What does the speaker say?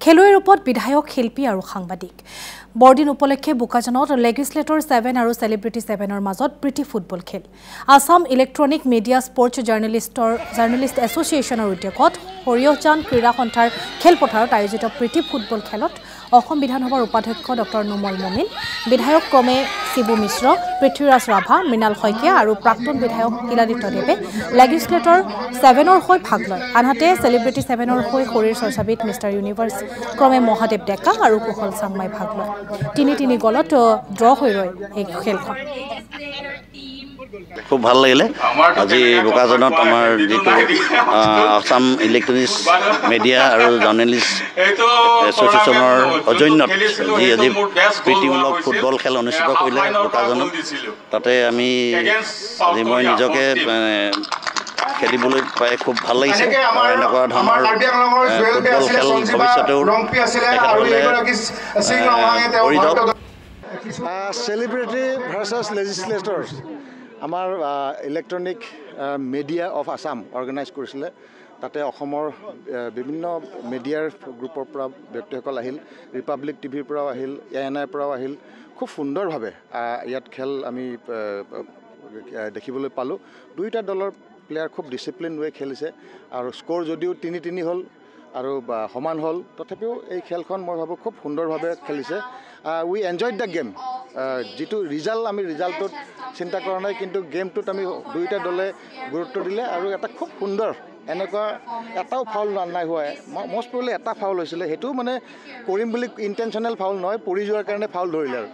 খেলুৱৈৰ ৰূপত বিধায়ক শিল্পী আৰু সাংবাদিক বৰদিন উপলক্ষে বোকাজানত লেজিসলেটৰ 7 আৰু সেলিব্ৰিটি 7ৰ মাজত প্ৰীতি ফুটবল খেল Assam electronic media sports journalist এছ'চিয়েশ্যনৰ উদ্যোগত হৰিয়হজান ক্ৰীড়া সন্থাৰ খেলপথাৰত আয়োজিত প্ৰীতি ফুটবল খেলত অসম বিধানসভাৰ উপাধ্যক্ষ ডক্টৰ নুমল মমিন বিধায়ক ক্ৰমে শিবু মিশ্ৰ পৃথ্বীৰাজ ৰাভা মৃণাল শইকীয়া আৰু প্ৰাক্তন বিধায়ক কিলাদিত্য দেৱে লেজিসলেটৰ 7ৰ হৈ ভাগ লয় আনহাতে সেলিব্ৰিটি 7ৰ হৈ শৰীৰ চৰ্চাবিদ মিষ্টাৰ ইউনিভাৰ্ছ ক্ৰমে মহাদেৱ ডেকা আৰু কুশল চাংমাই ভাগ লয় 3-3 গলত ড্ৰ হৈ ৰয় এই খেলখন খুব ভাল লাগিলে আজি বোকাজানত আমাৰ যেটো আসাম ইলেক্ট্ৰনিক্স মিডিয়া আৰু জাৰ্নেলিষ্ট এছ'চিয়েশ্যনৰ অজন্যত যি আজি প্ৰীতিমূলক ফুটবল খেল অনুষ্ঠিত কৰিলে বোকাজানত তাতে আমি আজি মই নিজকে খেলিবলৈ পাই খুব ভাল লাগিছে এনেকুৱা ধৰণৰ ফুটবল খেল ভৱিষ্যতেও সেলিব্ৰিটি ভাৰ্চাছ লেজিসলেটৰ্ছ আমাৰ electronic media of Assam organize কৰিছিলে তাতে অসমৰ বিভিন্ন মিডিয়াৰ গ্ৰুপৰ পৰা ব্যক্তিসকল আহিল ৰিপাব্লিক টিভিৰ পৰাও আহিল ANIৰ পৰাও আহিল খুব সুন্দৰভাৱে ইয়াত খেল আমি দেখিবলৈ পালোঁ দুইটা দলৰ প্লেয়াৰ খুব ডিসিপ্লিন ওয়ে খেলিছে আৰু স্কোৰ যদিও 3-3 হ'ল আৰু সমান হ'ল তথাপিও এই খেলখন মই ভাবো খুব সুন্দৰভাৱে খেলিছে উই এনজয়ড দ্য গেম যেটো ৰিজাল্ট আমি ৰিজাল্টত চিন্তা কৰা নাই কিন্তু গেমটোত আমি দুইটা দলে গুৰুত্ব দিলে আৰু এটা খুব সুন্দৰ এনেকুৱা এটাও ফাউল নাই হোৱা মোষ্ট প্ৰবলি এটা ফাউল হৈছিলে হেতু মানে কৰিম বুলি ইন্টেনশনাল ফাউল নহয় পৰি যোৱাৰ কাৰণে ফাউল ধৰিলে আৰু